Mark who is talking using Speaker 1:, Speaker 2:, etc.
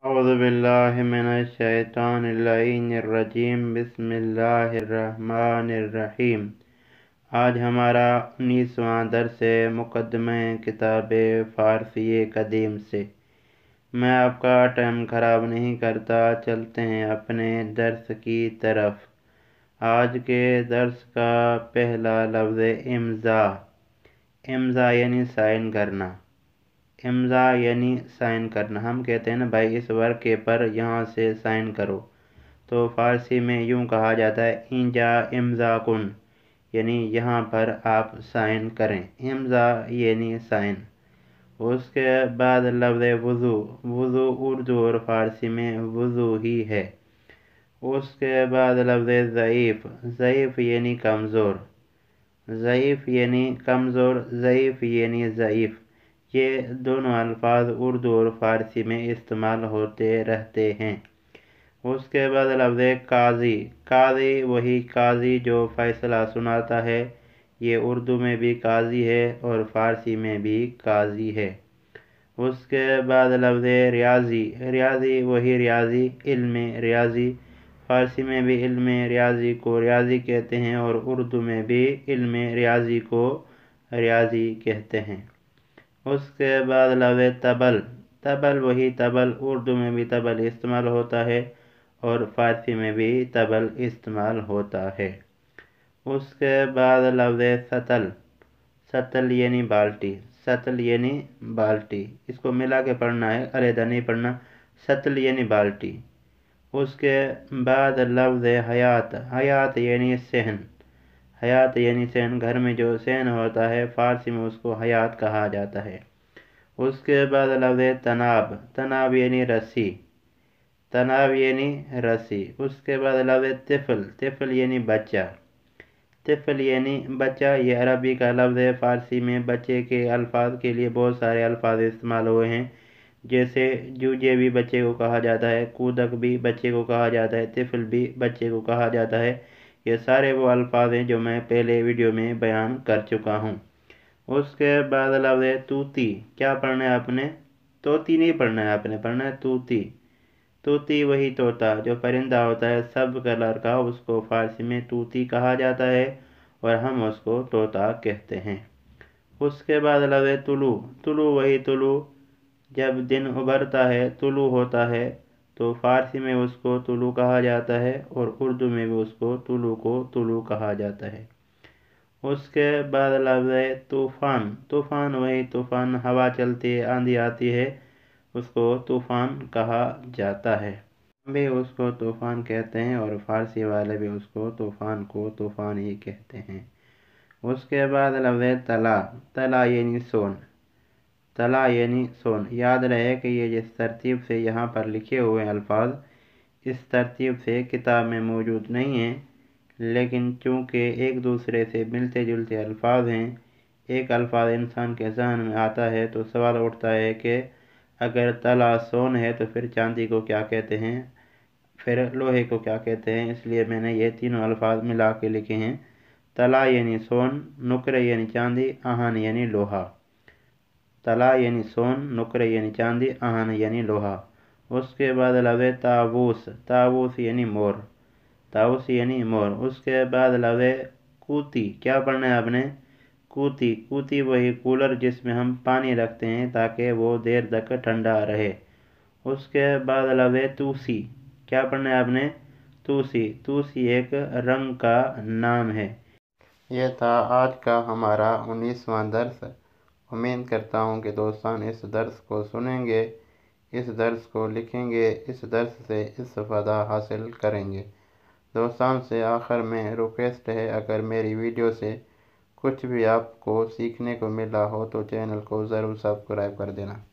Speaker 1: अऊज़ु बिल्लाहि मिनश्शैतानिर्रजीम बिस्मिल्लाहिर्रहमानिर्रहीम। आज हमारा 19वां दर्स है मुक़द्दमे किताब फ़ारसी कदीम से। मैं आपका टाइम ख़राब नहीं करता, चलते हैं अपने दर्स की तरफ। आज के दर्स का पहला लफ्ज़ इम्ज़ा। इम्ज़ा यानी साइन करना। इम्ज़ा यानी साइन करना। हम कहते हैं ना भाई इस वर्के पर यहाँ से साइन करो, तो फ़ारसी में यूँ कहा जाता है इंजा इम्ज़ा कुन, यानी यहाँ पर आप साइन करें। इम्ज़ा यानी साइन। उसके बाद लफ्ज़ वुज़ू। वुज़ू उर्दू और फ़ारसी में वुज़ू ही है। उसके बाद लफ्ज़ ज़ईफ़। ज़ईफ़ यानी कमज़ोर। ज़ईफ़ यानी कमज़ोर, ज़ईफ़ यानी ज़ईफ़। ये दोनों अल्फाज उर्दू और फ़ारसी में इस्तेमाल होते रहते हैं। उसके बाद लफ्ज़ काज़ी। काज़ी वही काज़ी जो फ़ैसला सुनाता है। ये उर्दू में भी काज़ी है और फ़ारसी में भी काज़ी है। उसके बाद लफ्ज़ रियाज़ी। रियाज़ी वही रियाज़ी, इल्म रियाज़ी। फ़ारसी में भी इल्म रियाज़ी को रियाज़ी कहते हैं और उर्दू में भी इल्म रियाज़ी को रियाज़ी कहते हैं। उसके बाद लफ्ज़ तबल। तबल वही तबल, उर्दू में भी तबल इस्तेमाल होता है और फ़ारसी में भी तबल इस्तेमाल होता है। उसके बाद लफ्ज़ सतल। सतल यानी बाल्टी। सतल यानी बाल्टी, इसको मिला के पढ़ना है, अलग नहीं पढ़ना। सतल यानी बाल्टी। उसके बाद लफ्ज़ हयात। हयात यानी सहन। हयात यानी सहन। घर में जो सहन होता है फ़ारसी में उसको हयात कहा जाता है। उसके बाद लफ्ज़ तनाब। तनाब यानी रस्सी। तनाब यानी रस्सी। उसके बाद लफ्ज़ तिफ़ल। तिफ़ल यानी बच्चा। तिफ़ल यानी बच्चा। ये अरबी का लफ्ज़ है। फ़ारसी में बच्चे के अल्फाज के लिए बहुत सारे अल्फाज इस्तेमाल हुए हैं, जैसे जूझे भी बच्चे को कहा जाता है, कूदक भी बच्चे को कहा जाता है, तिफ़ल भी बच्चे को कहा जाता है। ये सारे वो अल्फाज हैं जो मैं पहले वीडियो में बयान कर चुका हूँ। उसके बाद लफ्ज़ तूती। क्या पढ़ना है आपने? तोती नहीं पढ़ना है आपने, पढ़ना है तूती। तूती वही तोता जो परिंदा होता है सब कलर का, उसको फ़ारसी में तूती कहा जाता है और हम उसको तोता कहते हैं। उसके बाद लफ्ज़ तुलू। तुलू वही तुलू, जब दिन उभरता है तुलू होता है तो फ़ारसी में उसको तुलू कहा जाता है और उर्दू में भी उसको तुलू को तुलू कहा जाता है। उसके बाद लफ्ज़ तूफ़ान। तूफ़ान वही तूफ़ान, हवा चलती है, आंधी आती है, उसको तूफ़ान कहा जाता है। हम भी उसको तूफ़ान कहते हैं और फ़ारसी वाले भी उसको तूफ़ान को तूफ़ान ही कहते हैं। उसके बाद लफ्ज़ तला। तला यानी सोन। तला यानी सोन। याद रहे कि ये जिस तरतीब से यहाँ पर लिखे हुए अल्फाज इस तरतीब से किताब में मौजूद नहीं हैं, लेकिन चूँकि एक दूसरे से मिलते जुलते अल्फाज हैं, एक अल्फाज इंसान के ज़हन में आता है तो सवाल उठता है कि अगर तला सोन है तो फिर चांदी को क्या कहते हैं, फिर लोहे को क्या कहते हैं। इसलिए मैंने ये तीनों अल्फाज मिला के लिखे हैं। तला यानी सोन, नुकरे यानी चांदी, आहन यानी लोहा। तला यानी सोन, नुकरे यानी चांदी, आहन यानी लोहा। उसके बाद लफ्ज़ ताबूस। ताबूस यानी मोर। ताबूस यानी मोर। उसके बाद लफ्ज़ कूती। क्या पढ़ना है आपने? कूती। कूती वही कूलर जिसमें हम पानी रखते हैं ताकि वो देर तक ठंडा रहे। उसके बाद लफ्ज़ तूसी। क्या पढ़ना है आपने? तूसी। तूसी एक रंग का नाम है। यह था आज का हमारा 19वां दर्स। उम्मीद करता हूँ कि दोस्तान इस दर्स को सुनेंगे, इस दर्स को लिखेंगे, इस दर्स से इस्तिफ़ादा हासिल करेंगे। दोस्तान से आखिर में रिक्वेस्ट है, अगर मेरी वीडियो से कुछ भी आपको सीखने को मिला हो तो चैनल को ज़रूर सब्सक्राइब कर देना।